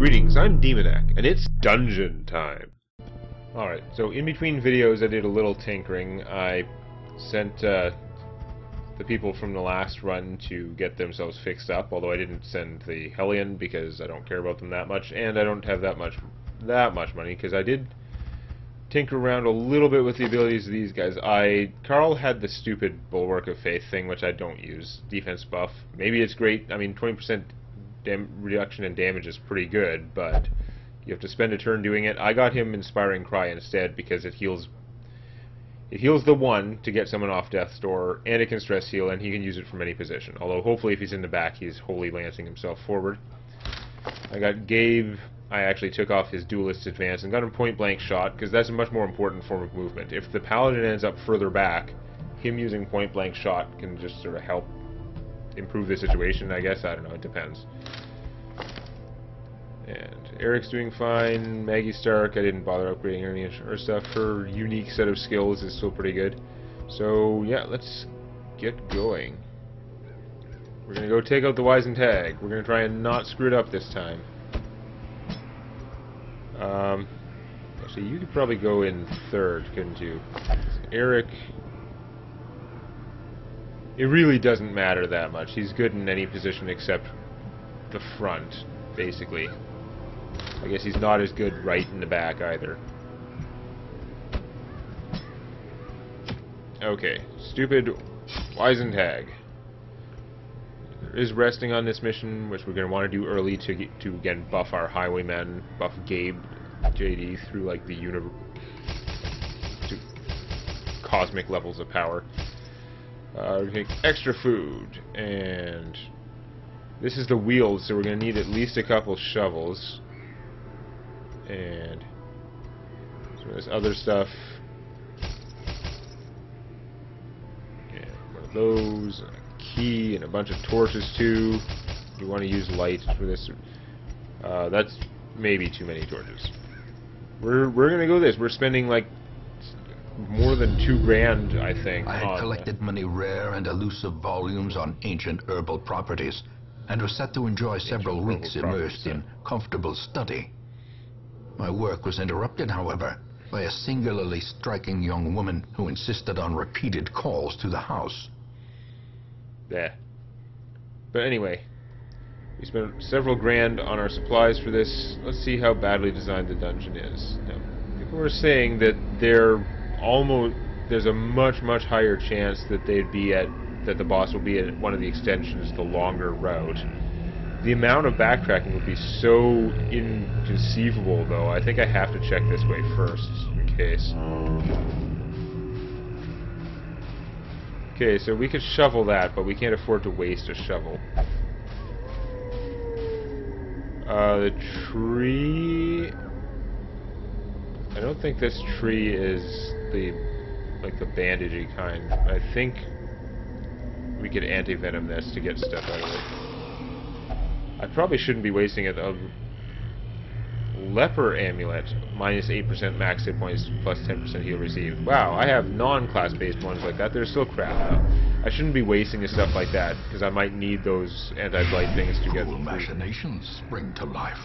Greetings, I'm Demonac, and it's dungeon time. Alright, so in between videos I did a little tinkering. I sent the people from the last run to get themselves fixed up, although I didn't send the Hellion because I don't care about them that much, and I don't have that much money, because I did tinker around a little bit with the abilities of these guys. Carl had the stupid Bulwark of Faith thing, which I don't use. Defense buff. Maybe it's great. I mean, 20% reduction in damage is pretty good, but you have to spend a turn doing it. I got him Inspiring Cry instead because it heals the one to get someone off death's door, and it can stress heal, and he can use it from any position. Although hopefully if he's in the back, he's Holy Lancing himself forward. I got Gabe. I actually took off his Duelist's Advance and got him Point Blank Shot, because that's a much more important form of movement. If the Paladin ends up further back, him using Point Blank Shot can just sort of help improve the situation, I guess. I don't know, it depends. And Eric's doing fine. Maggie Stark, I didn't bother upgrading any of her stuff. Her unique set of skills is still pretty good. So, yeah, let's get going. We're going to go take out the Wizened Hag. We're going to try and not screw it up this time. Actually, you could probably go in third, couldn't you? Eric... It really doesn't matter that much. He's good in any position except the front, basically. I guess he's not as good right in the back either. Okay, stupid Wizened Hag. There is resting on this mission, which we're going to want to do early to again buff our highwaymen, buff Gabe, JD through like the to cosmic levels of power. We take extra food, and this is the wheels, so we're going to need at least a couple shovels. And some of this other stuff. And one of those, and a key, and a bunch of torches too. You want to use light for this. That's maybe too many torches. We're gonna go this. We're spending like more than $2,000, I think. I had collected many rare and elusive volumes on ancient herbal properties, and was set to enjoy several weeks immersed in comfortable study. My work was interrupted, however, by a singularly striking young woman who insisted on repeated calls to the house. There. But anyway, we spent several grand on our supplies for this. Let's see how badly designed the dungeon is. Now, people are saying that there's a much higher chance that the boss will be at one of the extensions, the longer route. The amount of backtracking would be so inconceivable, though. I think I have to check this way first, in case. Okay, so we could shovel that, but we can't afford to waste a shovel. The tree... I don't think this tree is the bandagey kind. I think we could anti-venom this to get stuff out of it. I probably shouldn't be wasting it. A leper amulet, minus 8% max hit points, plus 10% heal received. Wow, I have non-class based ones like that. They're still crap though. I shouldn't be wasting a stuff like that, because I might need those anti-blight things to get... Cruel machinations spring to life.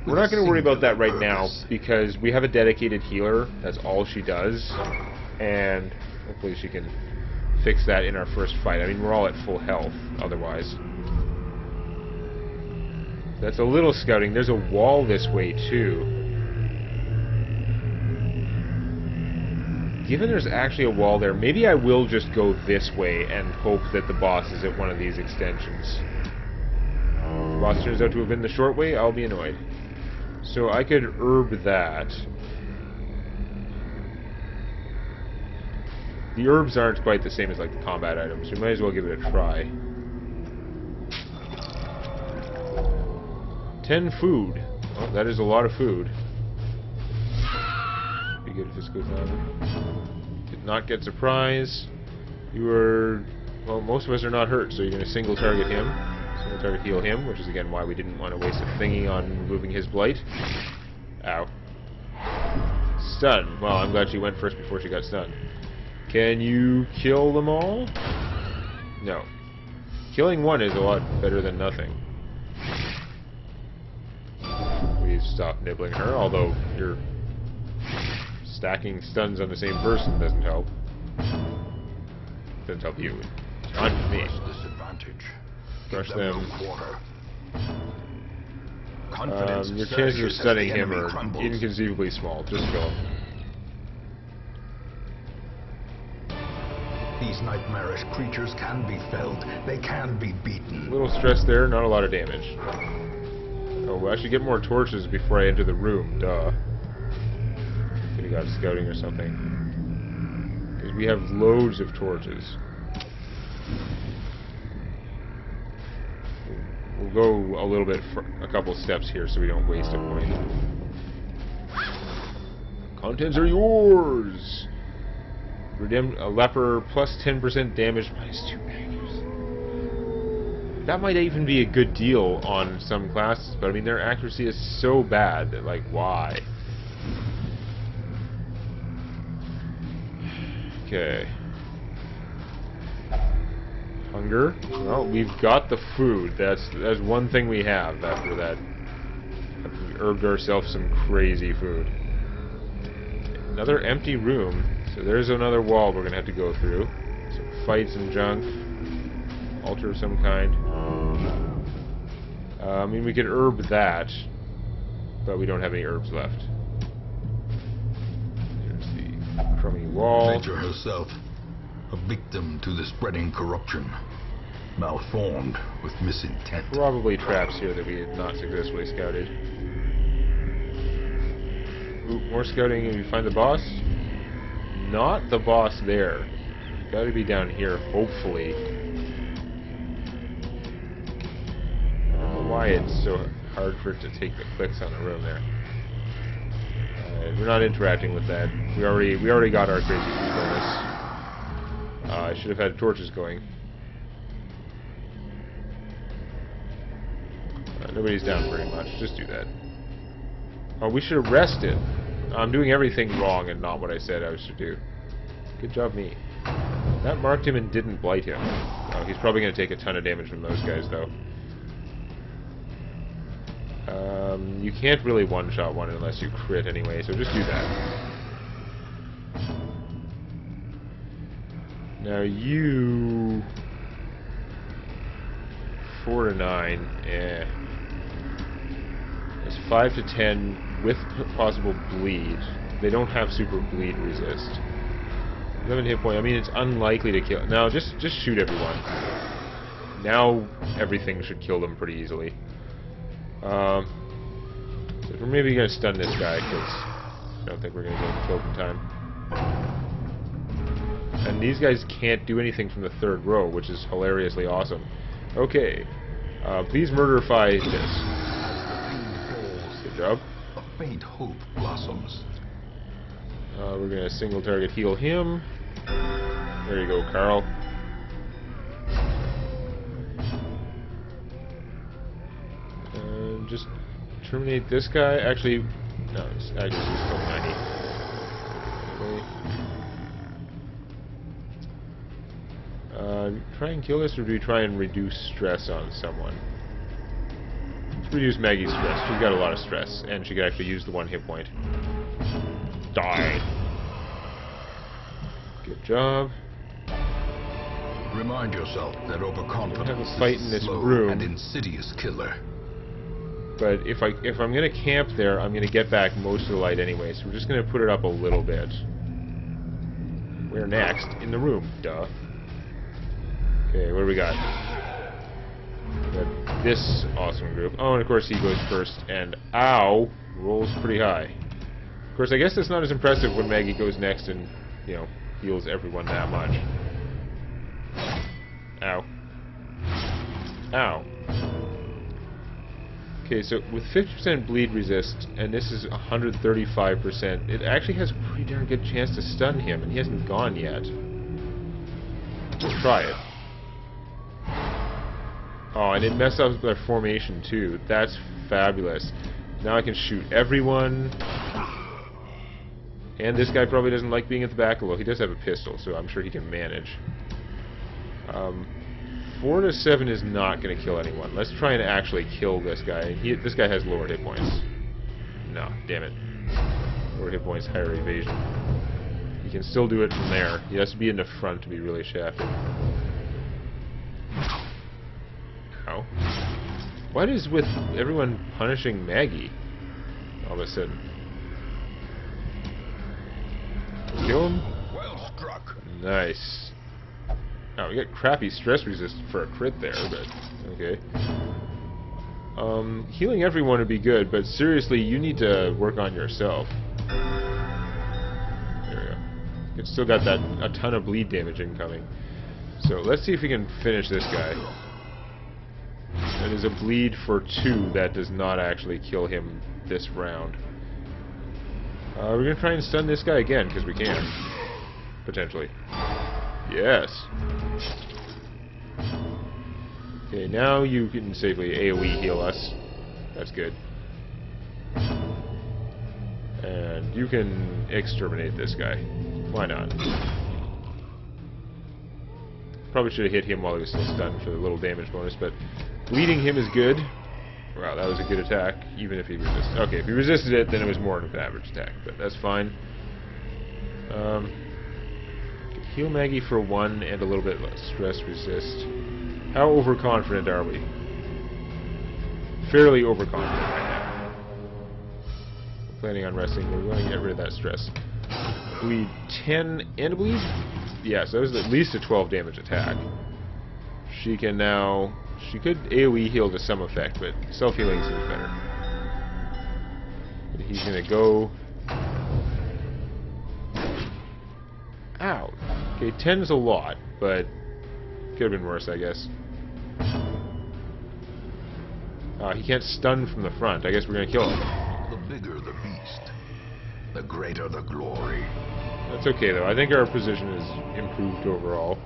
We're not going to worry about that right now, because we have a dedicated healer. That's all she does. And hopefully she can fix that in our first fight. I mean, we're all at full health, otherwise. That's a little scouting. There's a wall this way, too. Given there's actually a wall there, maybe I will just go this way and hope that the boss is at one of these extensions. If the boss turns out to have been the short way, I'll be annoyed. So I could herb that. The herbs aren't quite the same as like the combat items, so we might as well give it a try. 10 food. Well, that is a lot of food. Be good if this goes on. Did not get surprise. You were... Well, most of us are not hurt, so you're going to single target him. Single target heal him, which is again why we didn't want to waste a thingy on removing his blight. Ow. Stun. Well, I'm glad she went first before she got stunned. Can you kill them all? No. Killing one is a lot better than nothing. please stop nibbling her, although you're stacking stuns on the same person doesn't help. Doesn't help you. It's fine with me. Crush them. Your chances of stunning him are inconceivably small. Just kill him. These nightmarish creatures can be felled. They can be beaten. A little stress there, not a lot of damage. Oh, I should get more torches before I enter the room. Duh. Could have got scouting or something. Because we have loads of torches. We'll go a little bit, a couple steps here so we don't waste a point. Contents are yours! A leper plus 10% damage minus 2 magnus. That might even be a good deal on some classes, but I mean their accuracy is so bad that, like, why? Okay. Hunger. Well, we've got the food. That's one thing we have after that. After we herbed ourselves some crazy food. Another empty room. So there's another wall we're gonna have to go through. Some fights and junk. Altar of some kind. I mean, we could herb that, but we don't have any herbs left. There's the crummy wall. Nature herself, a victim to the spreading corruption, malformed with misintent. Probably traps here that we had not successfully scouted. Ooh, more scouting and we find the boss. Not the boss there. Gotta be down here, hopefully. I don't know why it's so hard for it to take the clicks on the room there. We're not interacting with that. We already got our crazy bonus. I should have had torches going. Nobody's down very much. Just do that. Oh, we should have rested. I'm doing everything wrong and not what I said I should do. Good job, me. That marked him and didn't blight him. Oh, he's probably going to take a ton of damage from those guys, though. You can't really one-shot one unless you crit anyway, so just do that. Now you... 4 to 9, eh. It's 5 to 10 with possible bleed. They don't have super bleed resist. 11 hit point. I mean, it's unlikely to kill. Now, just shoot everyone. Now everything should kill them pretty easily. So we're maybe gonna stun this guy because I don't think we're gonna get him killed in time. And these guys can't do anything from the third row, which is hilariously awesome. Okay, please murderify this. Good job. A faint hope blossoms. We're gonna single target heal him. There you go, Carl. And just terminate this guy. Actually, no, it's actually still 90. Okay. Try and kill this, or do we try and reduce stress on someone? Let's reduce Maggie's stress. She's got a lot of stress, and she could actually use the 1 hit point. Die. Good job. Remind yourself that overconfidence have a fight is in this slow room. and insidious killer. But if I'm gonna camp there, I'm gonna get back most of the light anyway, so we're just gonna put it up a little bit. Where next? In the room, duh. Okay, what do we got? We got this awesome group. Oh, and of course he goes first, and ow, rolls pretty high. Of course, I guess that's not as impressive when Maggie goes next and, you know, heals everyone that much. Ow. Ow. Okay, so with 50% bleed resist, and this is 135%, it actually has a pretty darn good chance to stun him, and he hasn't gone yet. Let's try it. Oh, and it messed up their formation too. That's fabulous. Now I can shoot everyone. And this guy probably doesn't like being at the back, although he does have a pistol, so I'm sure he can manage. 4 to 7 is not going to kill anyone. Let's try and actually kill this guy. This guy has lower hit points. No, damn it. 4 hit points, higher evasion. He can still do it from there. He has to be in the front to be really shafted. Ow. What is with everyone punishing Maggie all of a sudden? Kill him? Well struck. Nice. Oh, we got crappy stress resist for a crit there, but okay. Healing everyone would be good, but seriously, you need to work on yourself. There we go. It's still got a ton of bleed damage incoming. So let's see if we can finish this guy. That is a bleed for 2. That does not actually kill him this round. We're going to try and stun this guy again, because we can. Potentially. Yes. Okay, now you can safely AoE heal us. That's good. And you can exterminate this guy. Why not? Probably should have hit him while he was still stunned for the little damage bonus, but bleeding him is good. Wow, that was a good attack, even if he resisted. Okay, if he resisted it, then it was more of an average attack, but that's fine. Heal Maggie for 1 and a little bit less stress resist. How overconfident are we? Fairly overconfident right now. We're planning on resting. We're going to get rid of that stress. Bleed 10 and a bleed? Yeah, so that was at least a 12 damage attack. She can now... She could AoE heal to some effect, but self-healing seems better. But he's gonna go... Ow! Okay, 10's a lot, but... Could have been worse, I guess. He can't stun from the front. I guess we're gonna kill him. The bigger the beast, the greater the glory. That's okay, though. I think our position is improved overall.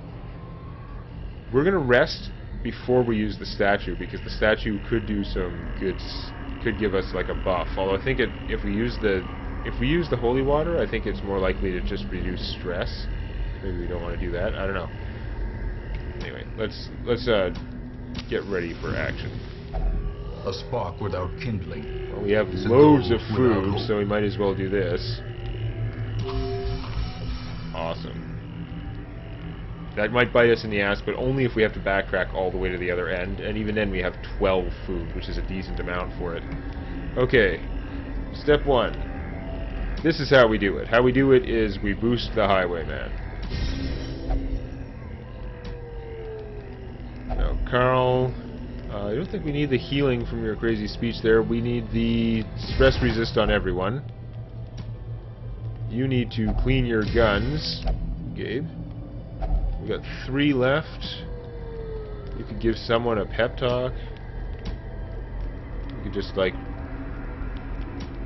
We're gonna rest before we use the statue, because the statue could do some good, could give us like a buff. Although I think if we use the holy water, I think it's more likely to just reduce stress. Maybe we don't want to do that. I don't know. Anyway, let's get ready for action. A spark without kindling. Well, we have loads of food, so we might as well do this. Awesome. That might bite us in the ass, but only if we have to backtrack all the way to the other end, and even then we have 12 food, which is a decent amount for it. Okay, step 1. This is how we do it. How we do it is we boost the highwayman. Now, Carl, I don't think we need the healing from your crazy speech there. We need the stress resist on everyone. You need to clean your guns, Gabe. We got 3 left. You could give someone a pep talk. You could just, like,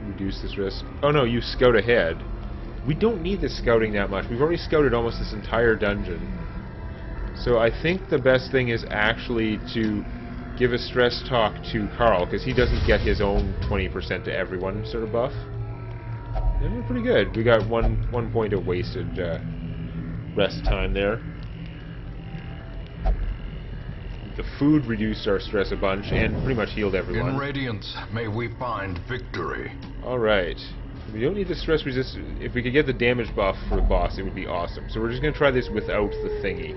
reduce this risk. Oh no, you scout ahead. We don't need the scouting that much. We've already scouted almost this entire dungeon. So I think the best thing is actually to give a stress talk to Carl, because he doesn't get his own 20% to everyone sort of buff. And we're pretty good. We got one point of wasted rest time there. The food reduced our stress a bunch and pretty much healed everyone. In Radiance, may we find victory. Alright. We don't need the stress resist. If we could get the damage buff for the boss, it would be awesome. So we're just going to try this without the thingy.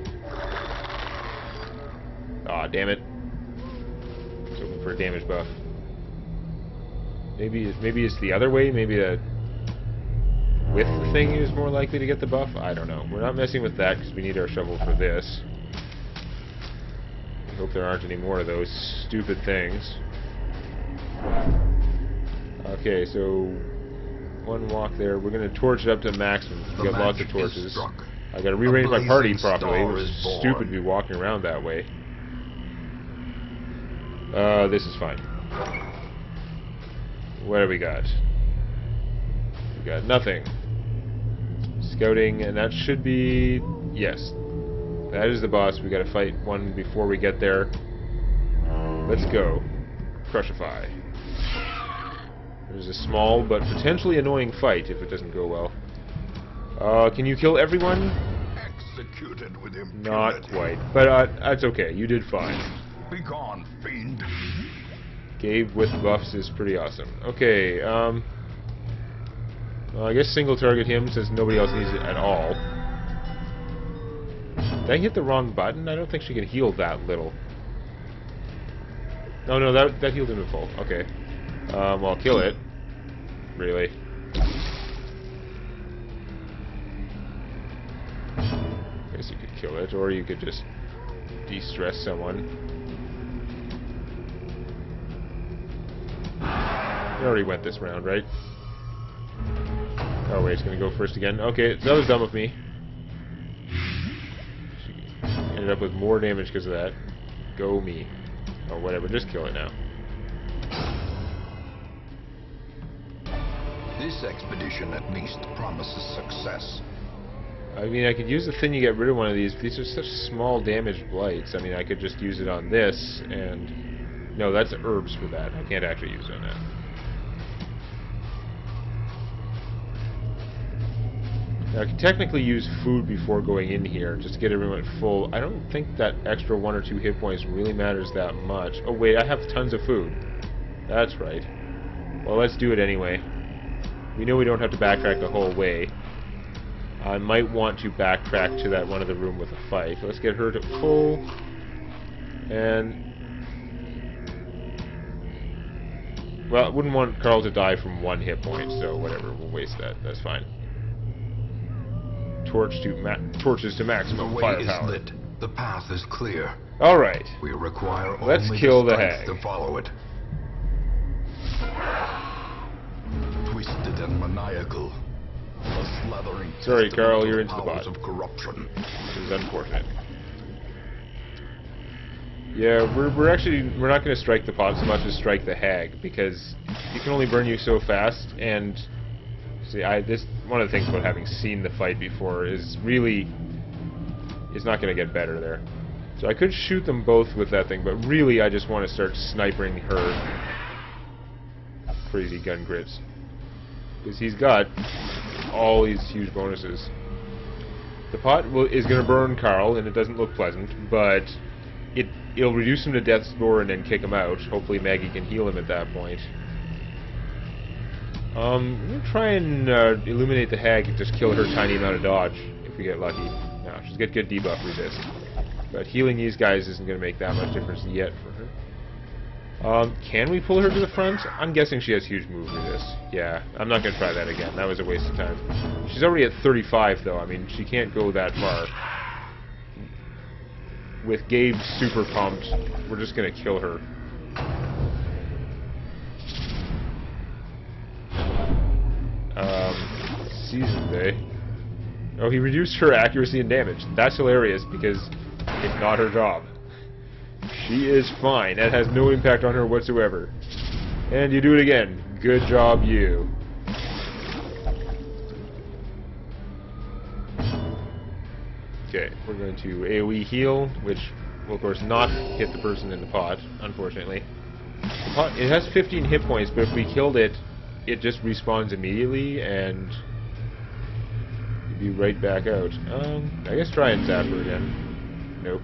Aw, damn it. I was hoping for a damage buff. Maybe it's the other way. Maybe with the thing is more likely to get the buff. I don't know. We're not messing with that because we need our shovel for this. I hope there aren't any more of those stupid things. Okay, so 1 walk there. We're going to torch it up to maximum. We got lots of torches. I got to rearrange my party properly. It was stupid to be walking around that way. This is fine. What do we got? We got nothing. Scouting, and that should be... Yes. That is the boss. We gotta fight one before we get there. Let's go. Crushify. There's a small but potentially annoying fight if it doesn't go well. Can you kill everyone? Executed with impunity. Not quite. But that's okay. You did fine. Begone, fiend. Gabe with buffs is pretty awesome. Okay, well, I guess single target him since nobody else needs it at all. Did I hit the wrong button? I don't think she can heal that little. No, that healed him in full. Okay. Well, kill it. Really. I guess you could kill it, or you could just de-stress someone. I already went this round, right? Oh wait, it's gonna go first again. Okay, that was dumb of me. She ended up with more damage because of that. Go me. Or whatever, just kill it now. This expedition at least promises success. I mean, I could use the thing to get rid of one of these. These are such small damage blights. I mean, I could just use it on this, and... No, that's herbs for that. I can't actually use it on that. Now, I can technically use food before going in here, just to get everyone full. I don't think that extra 1 or 2 hit points really matters that much. Oh wait, I have tons of food. That's right. Well, let's do it anyway. We know we don't have to backtrack the whole way. I might want to backtrack to that one other room with a fight. Let's get her to full. And... well, I wouldn't want Carl to die from 1 hit point, so whatever, we'll waste that. That's fine. Torches to maximum firepower. The way is lit. The path is clear. All right. We require Let's only kill the strength hag to follow it. Twisted and maniacal. A slathering. Sorry, Carl, you're into the powers bot. of corruption. This is unfortunate. Yeah, we're not going to strike the pot so much as strike the hag, because you can only burn you so fast. And see, this one of the things about having seen the fight before is really it's not going to get better there. So I could shoot them both with that thing, but really I just want to start sniping her crazy gun crits, because he's got all these huge bonuses. The pot is going to burn Carl, and it doesn't look pleasant, but it'll reduce him to death's door and then kick him out. Hopefully Maggie can heal him at that point. I'm going to try and illuminate the hag and just kill her tiny amount of dodge, if we get lucky. No, she's got good debuff resist. But healing these guys isn't going to make that much difference yet for her. Can we pull her to the front? I'm guessing she has huge move resist. Yeah, I'm not going to try that again. That was a waste of time. She's already at 35, though. I mean, she can't go that far. With Gabe super pumped, we're just going to kill her. Season Day. Oh, he reduced her accuracy and damage. That's hilarious, because it's not her job. She is fine. That has no impact on her whatsoever. And you do it again. Good job, you. Okay, we're going to AoE heal, which will, of course, not hit the person in the pot, unfortunately. The pot, it has 15 hit points, but if we killed it, it just respawns immediately, and you'd be right back out. I guess try and zap her again. Nope.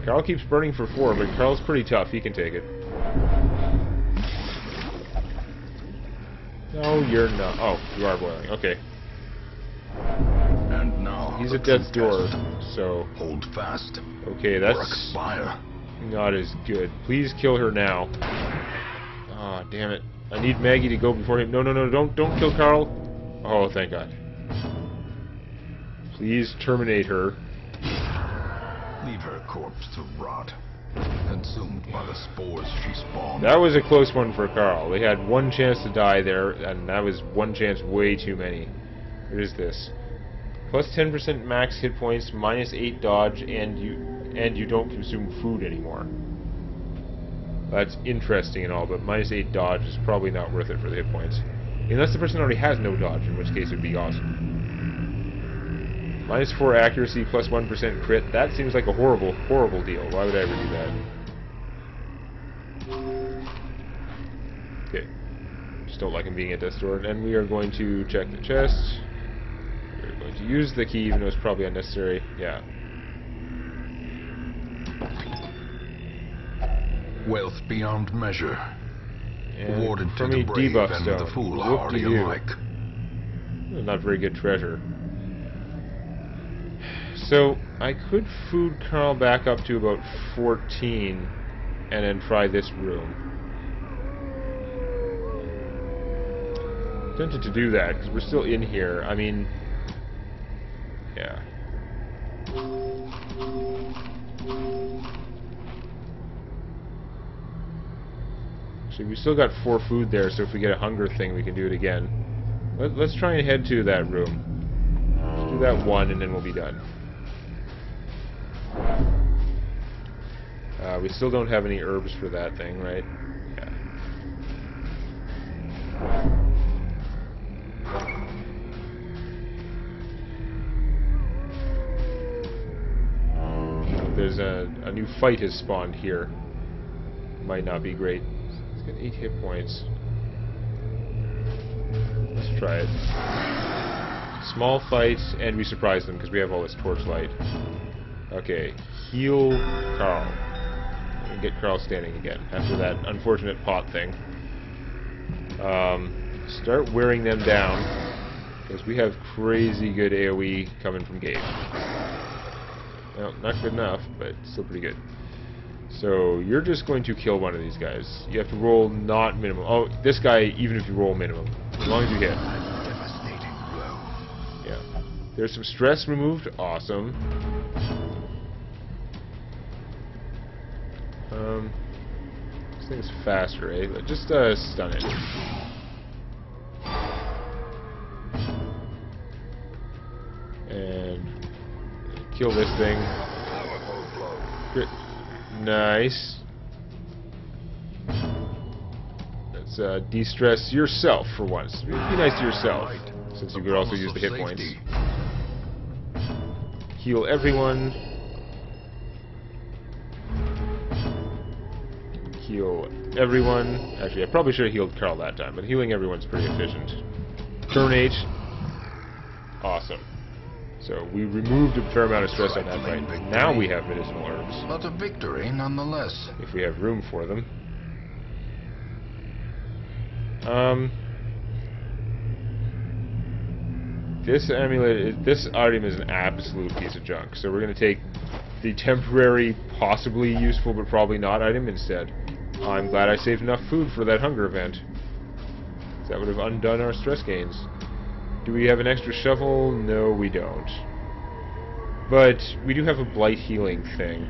Carl keeps burning for 4, but Carl's pretty tough. He can take it. No, you're not. Oh, you are boiling. Okay. And now he's at death's door, so... hold fast. Okay, that's expire. Not as good. Please kill her now. Ah, oh, damn it. I need Maggie to go before him. No, don't kill Carl. Oh, thank God. Please terminate her. Leave her corpse to rot, consumed by the spores she spawned. That was a close one for Carl. They had one chance to die there, and that was one chance way too many. What is this? Plus 10% max hit points, minus 8 dodge, and you don't consume food anymore. That's interesting and all, but minus 8 dodge is probably not worth it for the hit points. Unless the person already has no dodge, in which case it would be awesome. Minus 4 accuracy, plus 1% crit. That seems like a horrible, horrible deal. Why would I ever do that? Okay. Just don't like him being at death's door. And we are going to check the chest. We're going to use the key, even though it's probably unnecessary. Yeah. Wealth beyond measure. And Awarded to from the a brave debuff and stone. the foolhardy Whoop-de-doo. alike. Not very good treasure. So, I could food Carl back up to about 14 and then try this room. I'm tempted to do that because we're still in here. I mean, yeah. Actually, we still got 4 food there, so if we get a hunger thing, we can do it again. Let's try and head to that room. Let's do that one, and then we'll be done. We still don't have any herbs for that thing, right? Yeah. There's a new fight has spawned here. Might not be great. He's got 8 hit points. Let's try it. Small fight, and we surprise them because we have all this torchlight. Okay, heal Carl. And get Carl standing again after that unfortunate pot thing. Start wearing them down because we have crazy good AoE coming from Gabe. Well, not good enough, but still pretty good. So you're just going to kill one of these guys. You have to roll not minimum. Oh, this guy, even if you roll minimum, as long as you hit. Yeah. There's some stress removed. Awesome. This thing's faster, eh? Just stun it. And kill this thing. Nice. Let's de-stress yourself for once. Be nice to yourself, since you could also use the hit points. Heal everyone. Heal everyone. Actually, I probably should have healed Carl that time, but healing everyone's pretty efficient. Turn 8. Awesome. So we removed a fair amount of stress on that fight. Now we have medicinal herbs. But a victory nonetheless. If we have room for them. This amulet, this item is an absolute piece of junk. So we're going to take the temporary, possibly useful, but probably not item instead. I'm glad I saved enough food for that hunger event. That would have undone our stress gains. Do we have an extra shovel? No, we don't. But we do have a blight healing thing.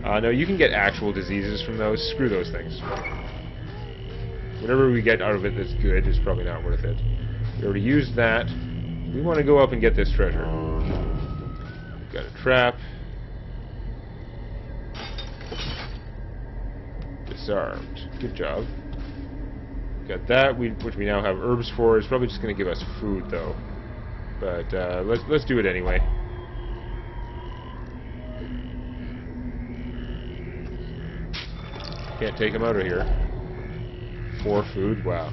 No, you can get actual diseases from those. Screw those things. Whatever we get out of it that's good is probably not worth it. We already used that. We want to go up and get this treasure. We've got a trap. Disarmed. Good job. Got that, which we now have herbs for. It's probably just going to give us food, though. But let's do it anyway. Can't take him out of here. 4 food, wow.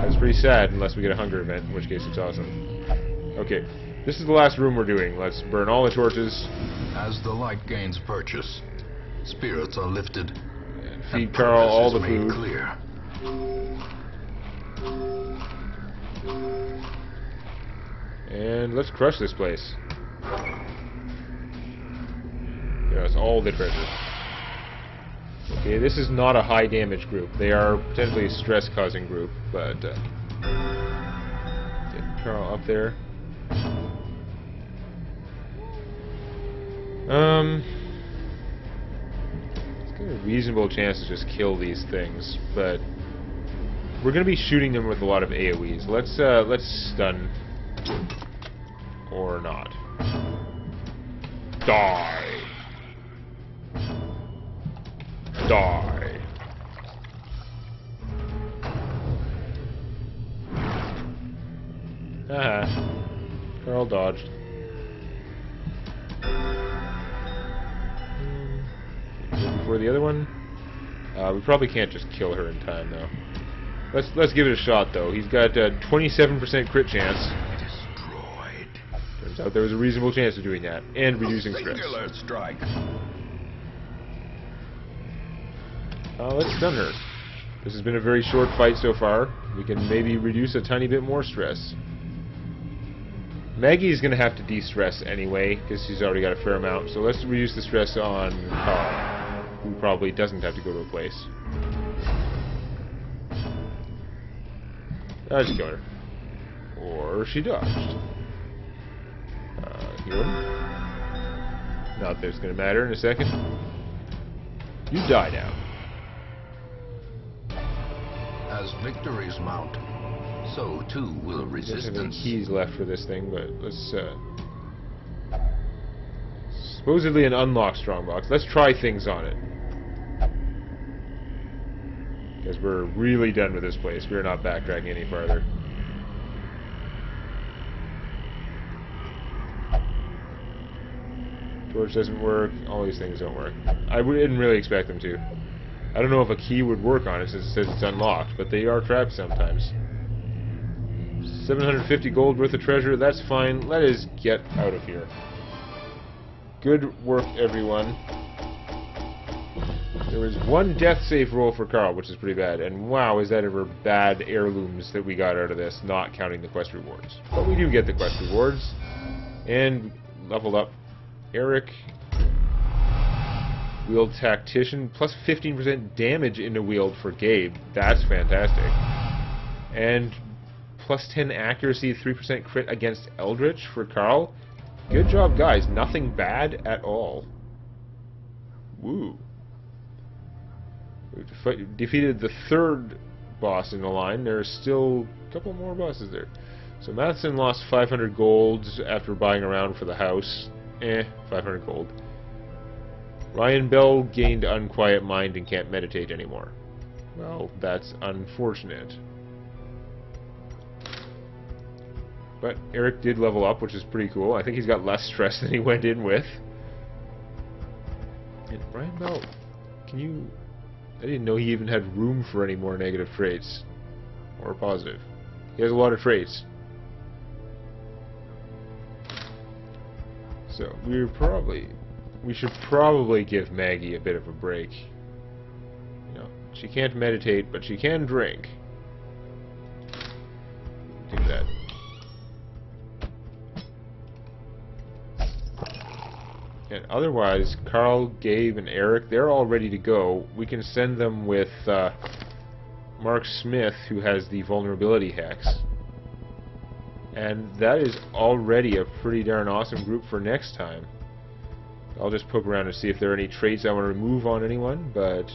That's pretty sad, unless we get a hunger event, in which case it's awesome. Okay, this is the last room we're doing. Let's burn all the torches. As the light gains purchase, spirits are lifted. And feed Carl all the food. Clear. And let's crush this place. Give us all the treasure. Okay, this is not a high damage group. They are potentially a stress causing group, but get Carl up there. It's got a reasonable chance to just kill these things, but we're going to be shooting them with a lot of AoEs. Let's stun or not. Die. Die. Haha. Carl dodged. Before the other one? We probably can't just kill her in time, though. Let's give it a shot, though. He's got a 27% crit chance. Destroyed. Turns out there was a reasonable chance of doing that, and reducing stress. Singular strike. Let's stun her. This has been a very short fight so far. We can maybe reduce a tiny bit more stress. Maggie's going to have to de-stress anyway, because she's already got a fair amount. So let's reduce the stress on Carl, who probably doesn't have to go to a place. Just kill her. Or she dodged. Heal him. Not that it's going to matter in a second. You die now. As victories mount, so too will resistance. There's any keys left for this thing, but let's supposedly an unlocked strongbox. Let's try things on it. Because we're really done with this place. We're not backtracking any farther. Torch doesn't work. All these things don't work. I didn't really expect them to. I don't know if a key would work on it since it says it's unlocked, but they are trapped sometimes. 750 gold worth of treasure, that's fine. Let us get out of here. Good work, everyone. There was one death save roll for Carl, which is pretty bad. And wow, is that ever bad heirlooms that we got out of this, not counting the quest rewards. But we do get the quest rewards. And leveled up Eric. Wield Tactician, plus 15% damage into wield for Gabe. That's fantastic. And plus 10 accuracy, 3% crit against Eldritch for Carl. Good job, guys. Nothing bad at all. Woo. We've defeated the third boss in the line. There's still a couple more bosses there. So Matheson lost 500 gold after buying around for the house. 500 gold. Ryan Bell gained Unquiet Mind and can't meditate anymore. Well, that's unfortunate. But Eric did level up, which is pretty cool. I think he's got less stress than he went in with. And Ryan Bell, can you... I didn't know he even had room for any more negative traits. Or positive. He has a lot of traits. So, we should probably give Maggie a bit of a break. You know, she can't meditate, but she can drink. Do that. And otherwise, Carl, Gabe, and Eric, they're all ready to go. We can send them with Mark Smith, who has the vulnerability hex. And that is already a pretty darn awesome group for next time. I'll just poke around and see if there are any traits I want to remove on anyone, but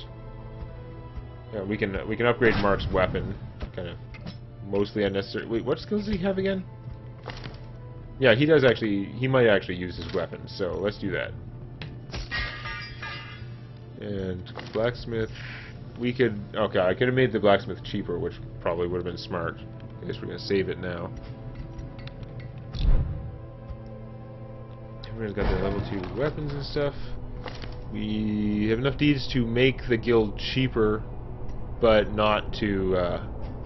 yeah, we can upgrade Mark's weapon. Kind of mostly unnecessary. Wait, what skills does he have again? Yeah, he might actually use his weapon, so let's do that. And blacksmith, okay, I could have made the blacksmith cheaper, which probably would have been smart. I guess we're gonna save it now. Everyone's got their level 2 weapons and stuff. We have enough deeds to make the guild cheaper, but not to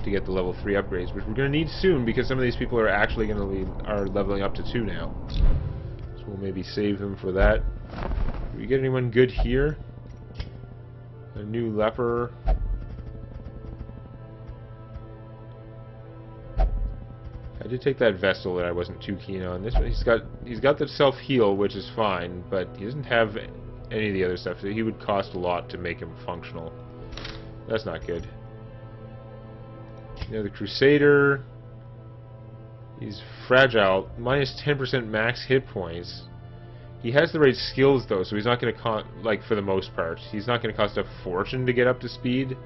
get the level 3 upgrades, which we're going to need soon because some of these people are actually going to are leveling up to 2 now. So we'll maybe save them for that. Do we get anyone good here? A new leper. I did take that Vestal that I wasn't too keen on. This one, he's got the self-heal, which is fine, but he doesn't have any of the other stuff. So he would cost a lot to make him functional. That's not good. You know, the Crusader, he's fragile, minus 10% max hit points. He has the right skills though, so he's not going to like for the most part, he's not going to cost a fortune to get up to speed.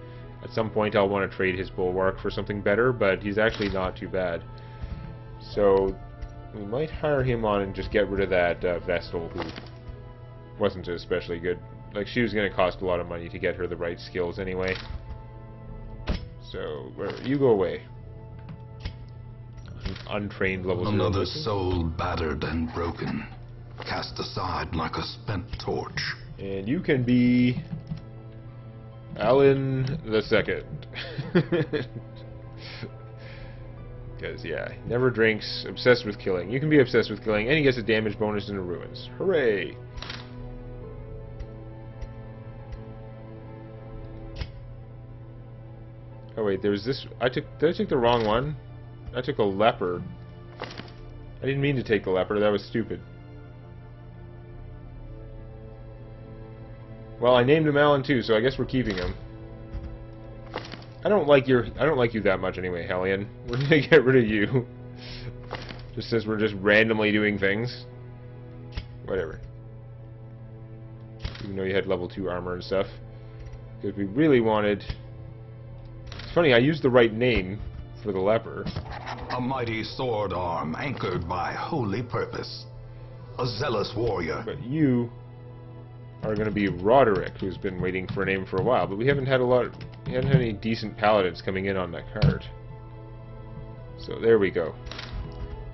At some point I'll want to trade his Bulwark for something better, but he's actually not too bad. So we might hire him on and just get rid of that Vestal, who wasn't especially good. Like, she was going to cost a lot of money to get her the right skills anyway. So, you go away. Untrained level 0. Another soul battered and broken, cast aside like a spent torch. And you can be Alan the Second. Because, yeah, never drinks, obsessed with killing. You can be obsessed with killing, and he gets a damage bonus in the ruins. Hooray! Oh wait, there's this... Did I take the wrong one? I took a leopard. I didn't mean to take the leopard, that was stupid. Well, I named him Alan too, so I guess we're keeping him. I don't like you that much anyway, Hellion. We're gonna get rid of you. Just as we're just randomly doing things. Whatever. Even though you had level 2 armor and stuff. Because we really wanted... It's funny, I used the right name for the leper. A mighty sword arm anchored by holy purpose. A zealous warrior. But you are going to be Roderick, who's been waiting for a name for a while. But we haven't had we haven't had any decent paladins coming in on that card. So there we go.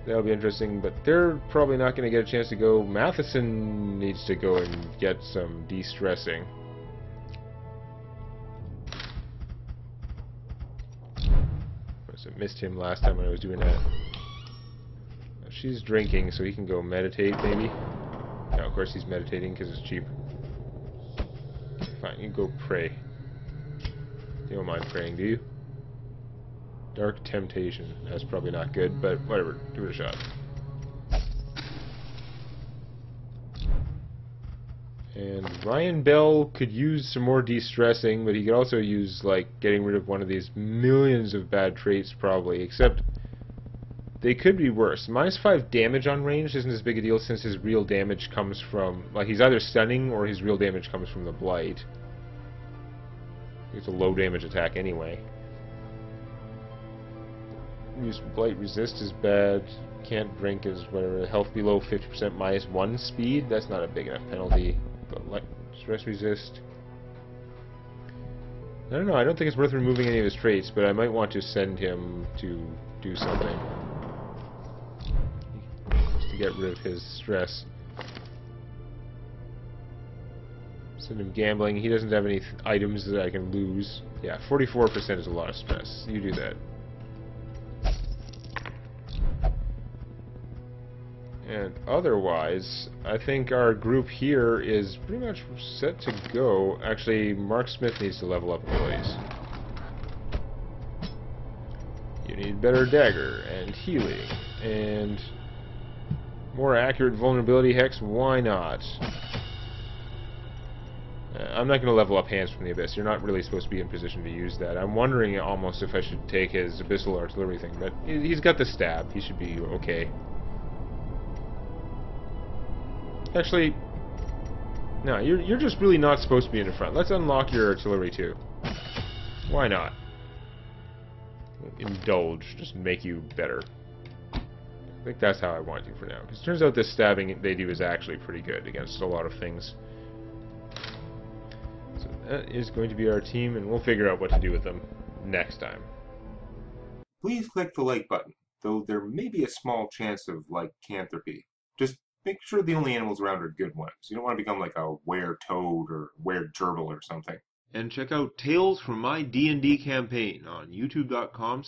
That'll be interesting, but they're probably not going to get a chance to go. Matheson needs to go and get some de-stressing. I missed him last time when I was doing that. She's drinking, so he can go meditate, maybe. No, of course he's meditating because it's cheap. Fine, you can go pray. You don't mind praying, do you? Dark Temptation. That's probably not good, but whatever. Give it a shot. And Ryan Bell could use some more de-stressing, but he could also use, like, getting rid of one of these millions of bad traits, probably. Except, they could be worse. -5 damage on range isn't as big a deal since his real damage comes from... Like, he's either stunning or his real damage comes from the Blight. It's a low damage attack anyway. Use Blight Resist is bad. Can't drink is whatever. Health below 50% -1 speed. That's not a big enough penalty. But like Stress Resist. I don't know. I don't think it's worth removing any of his traits, but I might want to send him to do something. Just to get rid of his stress. Send him gambling. He doesn't have any items that I can lose. Yeah, 44% is a lot of stress. You do that. And otherwise, I think our group here is pretty much set to go. Actually, Mark Smith needs to level up abilities. You need better dagger, and healing, and more accurate vulnerability hex. Why not? I'm not going to level up Hands from the Abyss. You're not really supposed to be in position to use that. I'm wondering almost if I should take his Abyssal Artillery thing, but he's got the stab. He should be okay. Actually, no, you're just really not supposed to be in the front. Let's unlock your artillery too. Why not? Indulge, just make you better. I think that's how I want you for now. Because it turns out this stabbing they do is actually pretty good against a lot of things. So that is going to be our team, and we'll figure out what to do with them next time. Please click the like button, though there may be a small chance of lycanthropy. Just make sure the only animals around are good ones. You don't want to become like a were-toad or were-gerbil or something. And check out Tales from My D&D Campaign on youtube.com/